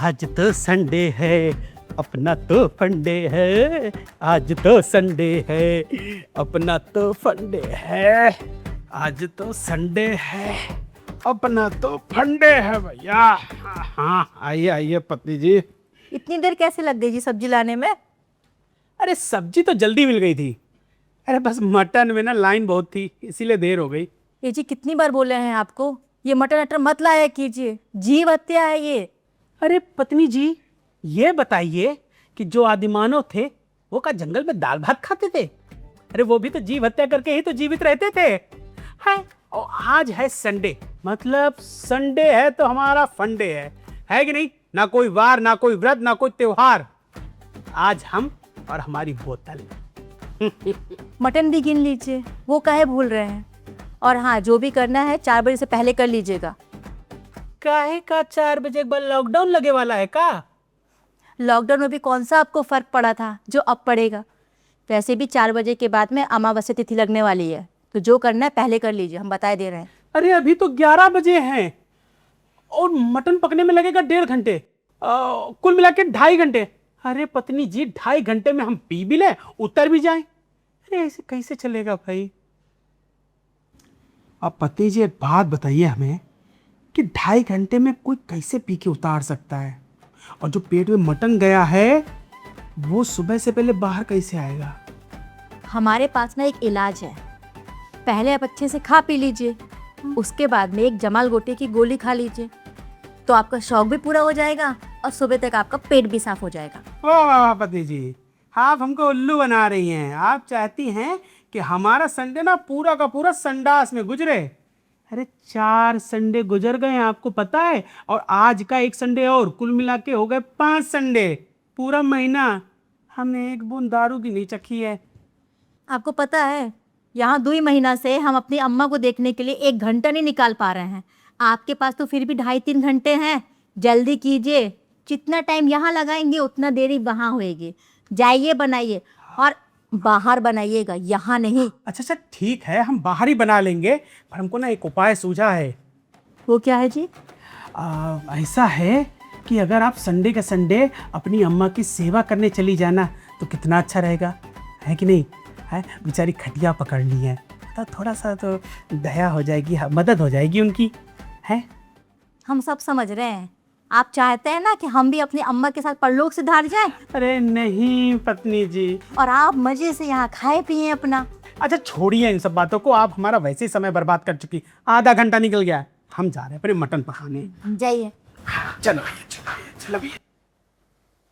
आज तो संडे है, अपना तो फंडे है। आज तो संडे है, अपना तो फंडे है। आज तो संडे है, अपना तो फंडे है भैया। हाँ आइए आइए पत्नी जी। इतनी देर कैसे लग गई जी सब्जी लाने में? अरे सब्जी तो जल्दी मिल गई थी। अरे बस मटन में ना लाइन बहुत थी, इसीलिए देर हो गई। ये जी कितनी बार बोले हैं आपको, ये मटन अटर मत लाया कीजिए, जीव हत्या है ये। अरे पत्नी जी, ये बताइए कि जो आदिमानव थे वो का जंगल में दाल भात खाते थे? अरे वो भी तो जीव हत्या करके ही तो जीवित रहते थे। है और आज है संडे, मतलब संडे है तो हमारा फंडे है कि नहीं? ना कोई वार, ना कोई व्रत, ना कोई त्योहार। आज हम और हमारी बोतल। मटन भी गिन लीजिए, वो काहे भूल रहे हैं। और हाँ, जो भी करना है 4 बजे से पहले कर लीजिएगा। काहे का 4 बजे के बाद लॉकडाउन लगे वाला है का? लॉकडाउन में भी कौन सा आपको फर्क पड़ा था जो अब पड़ेगा। वैसे भी 4 बजे के बाद में अमावस्या तिथि लगने वाली है, तो जो करना है पहले कर लीजिए, हम बताए दे रहे हैं। अरे अभी तो 11 बजे हैं और मटन पकने में लगेगा 1.5 घंटे, कुल मिला के 2.5 घंटे। अरे पत्नी जी, 2.5 घंटे में हम पी भी लें, उतर भी जाएं। अरे ऐसे कैसे चलेगा भाई? अब पति जी एक बात बताइए हमें कि 2.5 घंटे में कोई कैसे पी के उतार सकता है? और जो पेट में मटन गया है वो सुबह से पहले बाहर कैसे आएगा? हमारे पास ना एक इलाज है। पहले आप अच्छे से खा पी लीजिए, उसके बाद में एक जमाल गोटे की गोली खा लीजिए, तो आपका शौक भी पूरा हो जाएगा और सुबह तक आपका पेट भी साफ हो जाएगा। वाह वाह वाह पति जी, आप हमको उल्लू बना रही हैं। आप चाहती हैं कि हमारा संडे ना पूरा का पूरा संडास में गुजरे। अरे 4 संडे गुजर गए हैं, आपको पता है? और आज का एक संडे और, कुल मिला के हो गए 5 संडे। पूरा महीना हमने एक बूंद दारू भी नहीं चखी है। आपको पता है, यहाँ 2 महीना से हम अपनी अम्मा को देखने के लिए 1 घंटा नहीं निकाल पा रहे हैं। आपके पास तो फिर भी 2.5-3 घंटे हैं। जल्दी कीजिए, जितना टाइम यहाँ लगाएंगे उतना देरी वहाँ होएगी। जाइए बनाइए, और बाहर बनाइएगा, यहाँ नहीं। अच्छा अच्छा ठीक है, हम बाहर ही बना लेंगे, पर हमको ना एक उपाय सूझा है। वो क्या है जी? ऐसा है कि अगर आप संडे के संडे अपनी अम्मा की सेवा करने चली जाना तो कितना अच्छा रहेगा, है कि नहीं? है, बेचारी खटिया पकड़ ली है, तो थोड़ा सा तो दया हो जाएगी, मदद हो जाएगी उनकी, है? हम सब समझ रहे हैं, आप चाहते हैं ना कि हम भी अपनी अम्मा के साथ परलोक सिधार जाएं। अरे नहीं पत्नी जी। और आप मजे से यहाँ खाए पिए अपना। अच्छा छोड़िए इन सब बातों को, आप हमारा वैसे ही समय बर्बाद कर चुकी। आधा घंटा निकल गया है, हम जा रहे हैं अपने मटन पकाने। जाइए। चलो चलो भैया।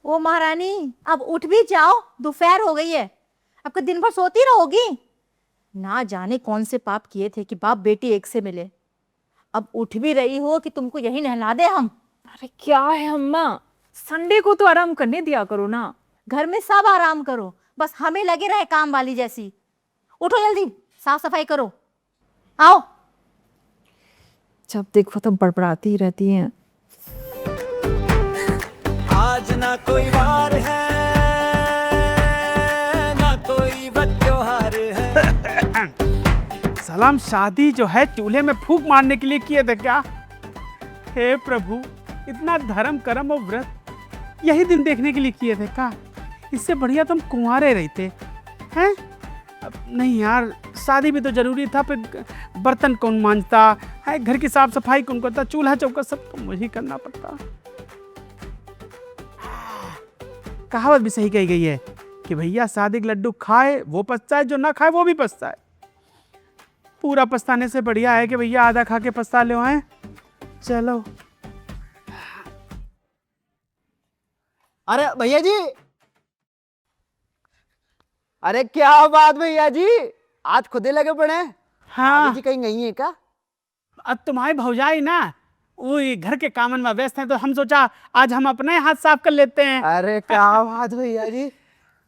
ओ महारानी, अब उठ भी जाओ, दोपहर हो गई है। आपका दिन भर सोती रहोगी? ना जाने कौन से पाप किए थे कि बाप बेटी एक से मिले। अब उठ भी रही हो कि तुमको यही नहला दे हम। अरे क्या है अम्मा, संडे को तो आराम करने दिया करो ना। घर में सब आराम करो, बस हमें लगे रहे काम वाली जैसी। उठो जल्दी, साफ सफाई करो, आओ। जब देखो तो बड़बड़ाती ही रहती हैं। आज ना कोई वार है, ना कोई त्योहार है। सलाम, शादी जो है चूल्हे में फूंक मारने के लिए किए थे क्या? हे प्रभु, इतना धर्म कर्म और व्रत यही दिन देखने के लिए किए थे क्या? इससे बढ़िया तुम कुंवारे रहते हैं। अब नहीं यार, शादी भी तो जरूरी था, फिर बर्तन कौन मांजता है, घर की साफ सफाई कौन करता, चूल्हा चौका सब तो मुझे ही करना पड़ता। कहावत भी सही कही गई है कि भैया शादी के लड्डू खाए वो पछताए, जो ना खाए वो भी पछताए। पूरा पछताने से बढ़िया है कि भैया आधा खा के पछता लो हैं। चलो। अरे भैया जी, अरे क्या बात भैया जी, आज खुद ही लगे पड़े हैं। हाँ भाभी जी कहीं गई हैं क्या? अब तुम्हारी भौजाई ना वो ये घर के कामन में व्यस्त हैं, तो हम सोचा आज हम अपने हाथ साफ कर लेते हैं। अरे क्या बात भैया जी।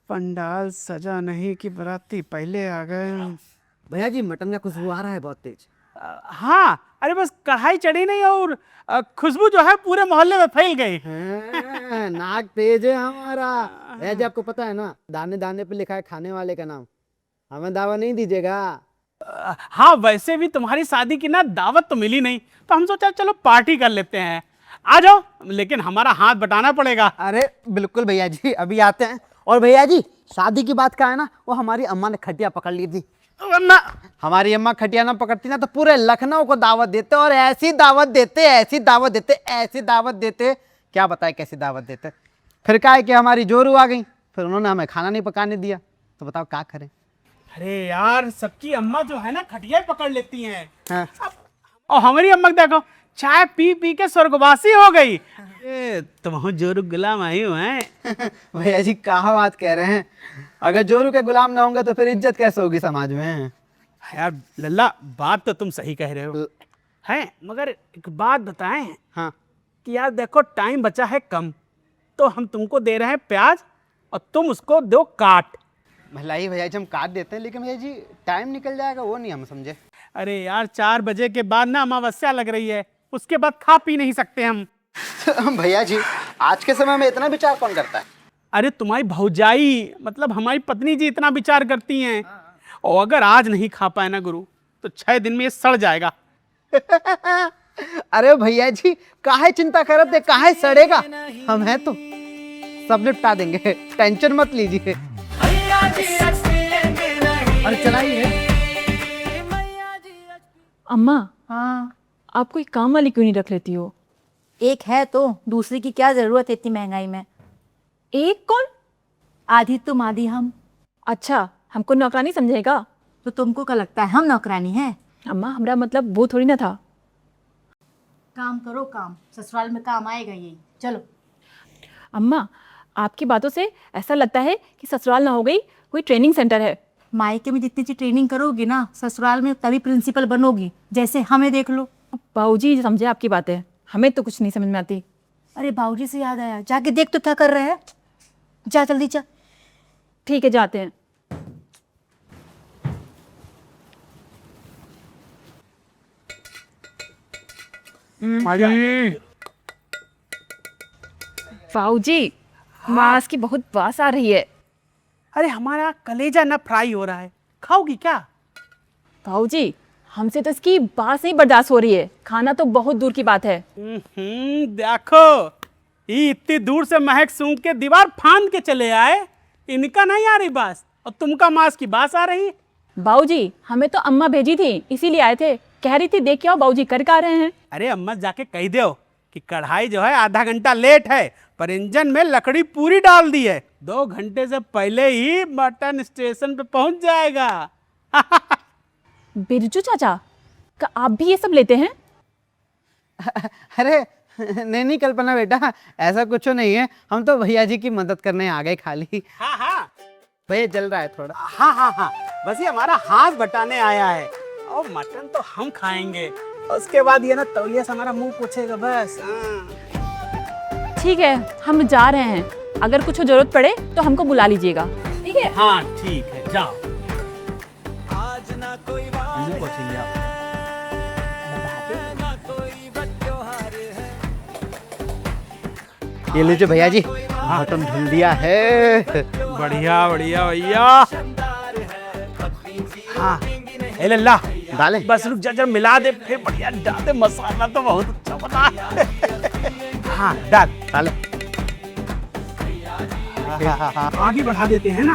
पंडाल सजा नहीं कि बाराती पहले आ गए। भैया जी मटन का खुशबू आ रहा है बहुत तेज। हाँ, अरे बस कढ़ाई चढ़ी नहीं और खुशबू जो है पूरे मोहल्ले में फैल गई। नाक तेज है हमारा। भैया जी आपको पता है ना, दाने दाने पे लिखा है खाने वाले का नाम। हमें दावा नहीं दीजिएगा? हाँ, वैसे भी तुम्हारी शादी की ना दावत तो मिली नहीं, तो हम सोचा चलो पार्टी कर लेते हैं। आ जाओ, लेकिन हमारा हाथ बटाना पड़ेगा। अरे बिल्कुल भैया जी, अभी आते हैं। और भैया जी, शादी की बात का है ना, वो हमारी अम्मा ने खटिया पकड़ ली थी, वरना हमारी अम्मा खटिया ना पकड़ती ना तो पूरे लखनऊ को दावत देते, और ऐसी दावत देते, ऐसी दावत देते, ऐसी दावत देते, क्या बताए कैसी दावत देते। फिर क्या है कि हमारी जोरू आ गई, फिर उन्होंने हमें खाना नहीं पकाने दिया, तो बताओ क्या करें। अरे यार, सबकी अम्मा जो है ना खटिया ही पकड़ लेती हैं। हाँ। और हमारी अम्मा देखो, चाय पी पी के स्वर्गवासी हो गई। तुम जोरू गुलाम आई हो हैं। भैया जी कहाँ बात कह रहे हैं, अगर जोरू के गुलाम ना होंगे तो फिर इज्जत कैसे होगी समाज में। यार लल्ला, बात तो तुम सही कह रहे हो हैं, मगर एक बात बताएं। हाँ। कि यार देखो, टाइम बचा है कम, तो हम तुमको दे रहे हैं प्याज और तुम उसको दो काट। भलाई भैया जी हम काट देते हैं, लेकिन भैया जी टाइम निकल जाएगा वो नहीं हम समझे। अरे यार, 4 बजे के बाद ना अमावस्या लग रही है, उसके बाद खा पी नहीं सकते हम। भैया जी आज के समय में इतना विचार कौन करता है। अरे तुम्हारी भौजाई, मतलब हमारी पत्नी जी इतना विचार करती हैं, और अगर आज नहीं खा पाए ना गुरु, तो 6 दिन में ये सड़ जाएगा। अरे भैया जी काहे चिंता करते, काहे सड़ेगा, हम हैं तो सब निपटा देंगे, टेंशन मत लीजिए। अरे चलाइए। अम्मा, हाँ, आप कोई काम वाली क्यों नहीं रख लेती हो? एक है तो दूसरी की क्या जरूरत है इतनी महंगाई में। एक कौन? आधी तुम आधी हम। अच्छा, हमको नौकरानी समझेगा? तो तुमको क्या लगता है हम नौकरानी हैं? अम्मा, हमारा मतलब वो थोड़ी ना था। काम करो काम, ससुराल में काम आएगा यही। चलो। अम्मा, आपकी बातों से ऐसा लगता है कि ससुराल ना हो गई कोई ट्रेनिंग सेंटर है। मायके में जितनी सी ट्रेनिंग करोगी ना, ससुराल में तभी प्रिंसिपल बनोगी। जैसे हमें देख लो। बाबूजी समझे आपकी बातें, हमें तो कुछ नहीं समझ में आती। अरे बाबूजी से याद आया, जाके देख तो क्या कर रहे हैं। जा जल्दी जा। ठीक है, जाते हैं। बाबूजी, मांस की बहुत बास आ रही है। अरे हमारा कलेजा ना फ्राई हो रहा है, खाओगी क्या? बाबूजी, हमसे तो इसकी बास नहीं बर्दाश्त हो रही है, खाना तो बहुत दूर की बात है। देखो, ये इतनी दूर से महक सूंघ के दीवार फांद के चले आए, इनका नहीं आ रही बास, और तुमका मांस की बास आ रही। बाबूजी, हमें तो अम्मा भेजी थी, इसीलिए आए थे। कह रही थी देख के आओ बाबूजी कर क्या रहे हैं। अरे अम्मा जाके कह दो कि कढ़ाई जो है आधा घंटा लेट है, पर इंजन में लकड़ी पूरी डाल दी है, 2 घंटे से पहले ही मटन स्टेशन पे पहुंच जाएगा। बिरजू चाचा, क्या आप भी ये सब लेते हैं? अरे नहीं कल्पना बेटा, ऐसा कुछ नहीं है, हम तो भैया जी की मदद करने आ गए खाली। हाँ हाँ भैया जल रहा है थोड़ा। हाँ, बस ये हमारा हाथ बटाने आया है, और मटन तो हम खाएंगे, उसके बाद ये ना तौलिया से हमारा मुंह पूछेगा बस। ठीक है, हम जा रहे हैं, अगर कुछ जरूरत पड़े तो हमको बुला लीजिएगा। ठीक है? हाँ ठीक है, जाओ। आज ना कोई वार पहुंचेंगे आप। है, ना कोई त्योहार है। ये लीजिए भैया जी, मटन धुल दिया है। बढ़िया बढ़िया भैया। हाँ, ए लल्ला, डाले बस रुक जा, जरा मिला दे, फिर बढ़िया डाल दे, मसाला तो बहुत अच्छा बना है। हाँ डाल डाले। आगे बढ़ा देते हैं ना।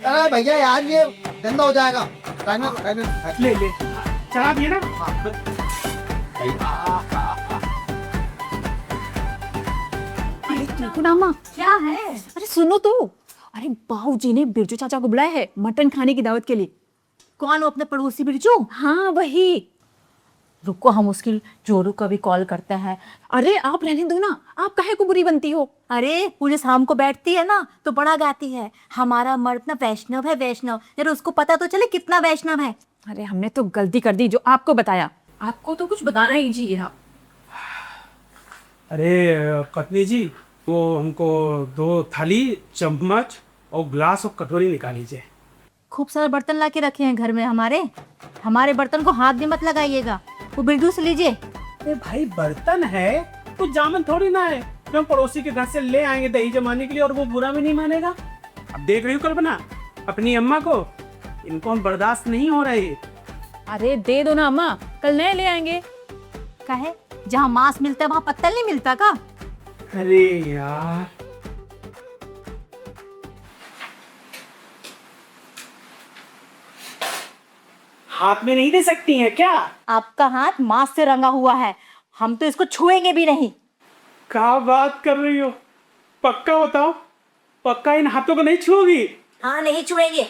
अरे भैया यार ये गंदा हो जाएगा। ले चला दिए ना। अरे देखो ना अम्मा, क्या है? अरे सुनो तो, अरे बाबूजी ने बिरजू चाचा को बुलाया है मटन खाने की दावत के लिए। कौन? वो अपने पड़ोसी बिरजू? हाँ वही। रुको, हम उसकी जोरू को भी कॉल करते हैं। अरे आप रहने दो ना, आप काहे को बुरी बनती हो? अरे वो जो शाम को बैठती है ना तो बड़ा गाती है, हमारा मर्द ना वैष्णव है वैष्णव। यार उसको पता तो चले कितना वैष्णव है। अरे हमने तो गलती कर दी जो आपको बताया, आपको तो कुछ बताना ही चाहिए था। अरे पत्नी जी, वो हमको 2 थाली, चम्मच और ग्लास और कटोरी निकाल लीजिए। खूब सारे बर्तन ला के रखे हैं घर में हमारे बर्तन को हाथ भी मत लगाइएगा। वो बिरजू से लीजिए। अरे भाई, बर्तन है तो जामन थोड़ी ना है जो हम पड़ोसी के घर से ले आएंगे दही जमाने के लिए, और वो बुरा भी नहीं मानेगा। अब देख रही हो कल्पना अपनी अम्मा को, इनको हम बर्दाश्त नहीं हो रही। अरे दे दो ना अम्मा, कल नए ले आएंगे। कहे जहाँ मांस मिलता है वहाँ पत्तल नहीं मिलता का? अरे यार, हाथ में नहीं दे सकती हैं क्या? आपका हाथ मांस से रंगा हुआ है, हम तो इसको छुएंगे भी नहीं। क्या बात कर रही हो? पक्का बताओ, पक्का इन हाथों को नहीं छुओगी? हाँ, नहीं छुएंगे।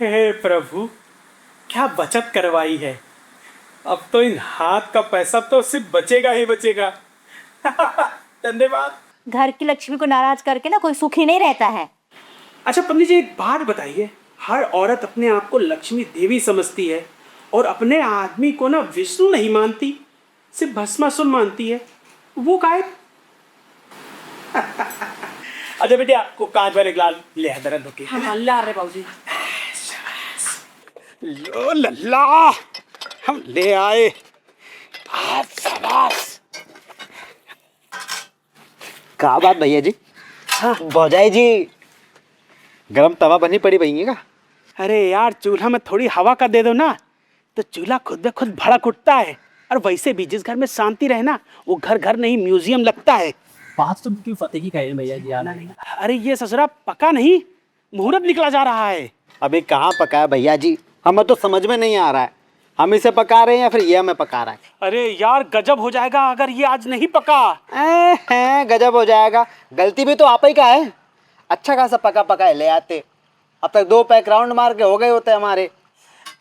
हे प्रभु, क्या बचत करवाई है। अब तो इन हाथ का पैसा तो सिर्फ बचेगा ही बचेगा। धन्यवाद। घर की लक्ष्मी को नाराज करके ना कोई सुखी नहीं रहता है। अच्छा पत्नी जी, एक बात बताइए, हर औरत अपने आप को लक्ष्मी देवी समझती है और अपने आदमी को ना विष्णु नहीं मानती, सिर्फ भस्मासुर मानती है। वो काहे? अच्छा बेटिया, को कांच वाले गिलास ले आ दर्द होके। अल्लाह रे बाबूजी। लो लल्ला, हम ले आए। आज शाबाश। क्या बात भैया जी? हाँ भौजाई जी, गरम तवा बनी पड़ी भैया का? अरे यार, चूल्हा में थोड़ी हवा का दे दो ना, तो चूल्हा खुद ब खुद भड़क उठता है। और वैसे भी जिस घर में शांति रहे ना, वो घर घर नहीं म्यूजियम लगता है। बात तो क्यों फतेह की कहे भैया जी? आना नहीं। अरे ये ससुरा पका नहीं, मुहूर्त निकला जा रहा है। अभी कहाँ पका है भैया जी? हमें तो समझ में नहीं आ रहा है, हम इसे पका रहे हैं या फिर ये हमें पका रहा है? अरे यार, गजब हो जाएगा अगर ये आज नहीं पका। गजब हो जाएगा। गलती भी तो आप ही का है। अच्छा खासा पका पका ले आते, अब तक 2 पैक राउंड मार के हो गए होते हमारे।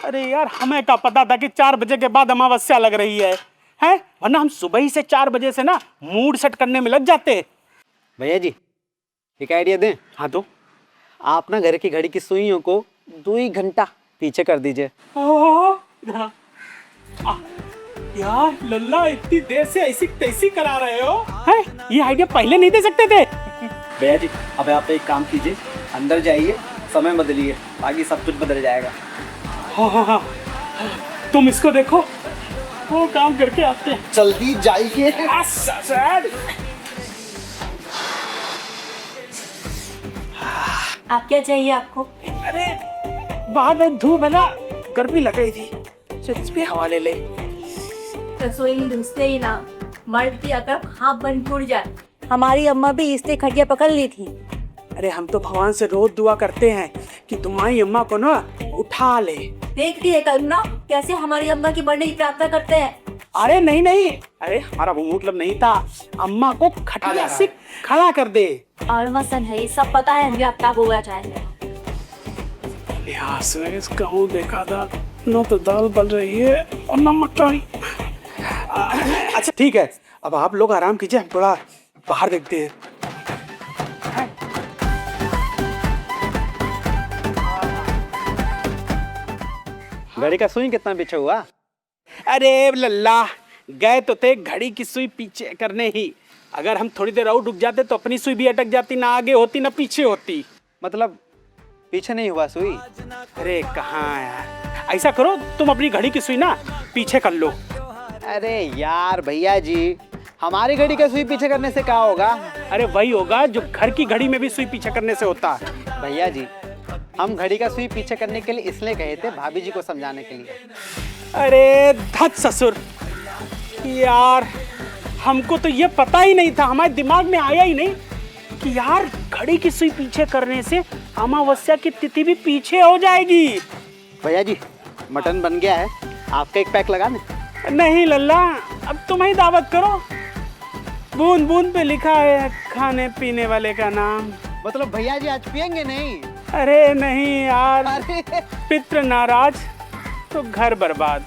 अरे यार, हमें क्या पता था कि 4 बजे के बाद अमावस्या लग रही है, हैं? वरना हम सुबह ही से 4 बजे से ना मूड सेट करने में लग जाते। भैया जी, एक आइडिया दें? हाँ तो आप ना घर की घड़ी की सुइयों को 2 घंटा पीछे कर दीजिए। यार लल्ला, इतनी देर से ऐसी तैसी करा रहे हो, हैं? ये आइडिया पहले नहीं दे सकते थे? भैया जी, अब आप एक काम कीजिए, अंदर जाइए, समय बदलिए, बाकी सब कुछ बदल जाएगा। हाँ हाँ हाँ, तुम इसको देखो, वो काम करके आते हैं। जल्दी जाइए। आप क्या चाहिए आपको? अरे बाहर में धूप है ना, गर्मी लग रही थी, इस पे हवा ले ले। रसोई में घुसते ही ना मर्द की अकड़ हाथ बन टूट जाए। हमारी अम्मा भी इसलिए खटिया पकड़ ली थी। अरे हम तो भगवान से रोज दुआ करते हैं कि तुम्हारी अम्मा को ना उठा ले। देखती है करुणा कैसे हमारी अम्मा की मरने की प्रार्थना करते हैं। अरे नहीं नहीं, अरे हमारा वो मतलब नहीं था, अम्मा को खटिया से खड़ा कर दे। और मसन है, ये सब पता है, अब क्या होगा चाहे। यहाँ से इसका मुँह देखा था, न तो दाल बन रही है और न मकई। अच्छा ठीक है, अब आप लोग आराम कीजिए, हम थोड़ा बाहर देखते हैं। घड़ी का सुई कितना पीछे हुआ? अरे लल्ला, गए तो थे घड़ी की सुई पीछे करने ही। अगर हम थोड़ी देर और रुक जाते तो अपनी सुई भी अटक जाती, ना आगे होती ना पीछे होती। मतलब पीछे नहीं हुआ सुई? अरे कहाँ यार, ऐसा करो तुम अपनी घड़ी की सुई ना पीछे कर लो। अरे यार भैया जी, हमारी घड़ी का सुई पीछे करने से क्या होगा? अरे वही होगा जो घर की घड़ी में भी सुई पीछे करने से होता है। भैया जी, हम घड़ी का सुई पीछे करने के लिए इसलिए कहे थे, भाभी जी को समझाने के लिए। अरे धत ससुर, यार हमको तो ये पता ही नहीं था, हमारे दिमाग में आया ही नहीं कि यार घड़ी की सुई पीछे करने से अमावस्या की तिथि भी पीछे हो जाएगी। भैया जी, मटन बन गया है, आपका एक पैक लगा दें? नहीं लल्ला, अब तुम ही दावत करो। बूंद बूंद पे लिखा है खाने पीने वाले का नाम। मतलब भैया जी आज पियेंगे नहीं? अरे नहीं यार, अरे पित्र नाराज तो घर बर्बाद।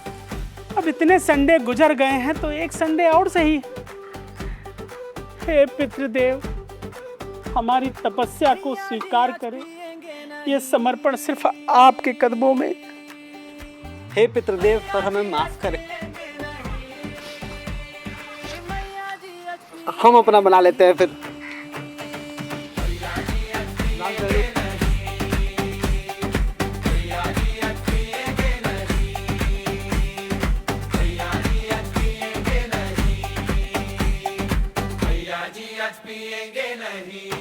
अब इतने संडे गुजर गए हैं तो एक संडे और सही। हे पितृदेव, हमारी तपस्या को स्वीकार करें, ये समर्पण सिर्फ आपके कदमों में। हे पितृदेव, पर हमें माफ करें, हम अपना बना लेते हैं फिर। पिएंगे नहीं।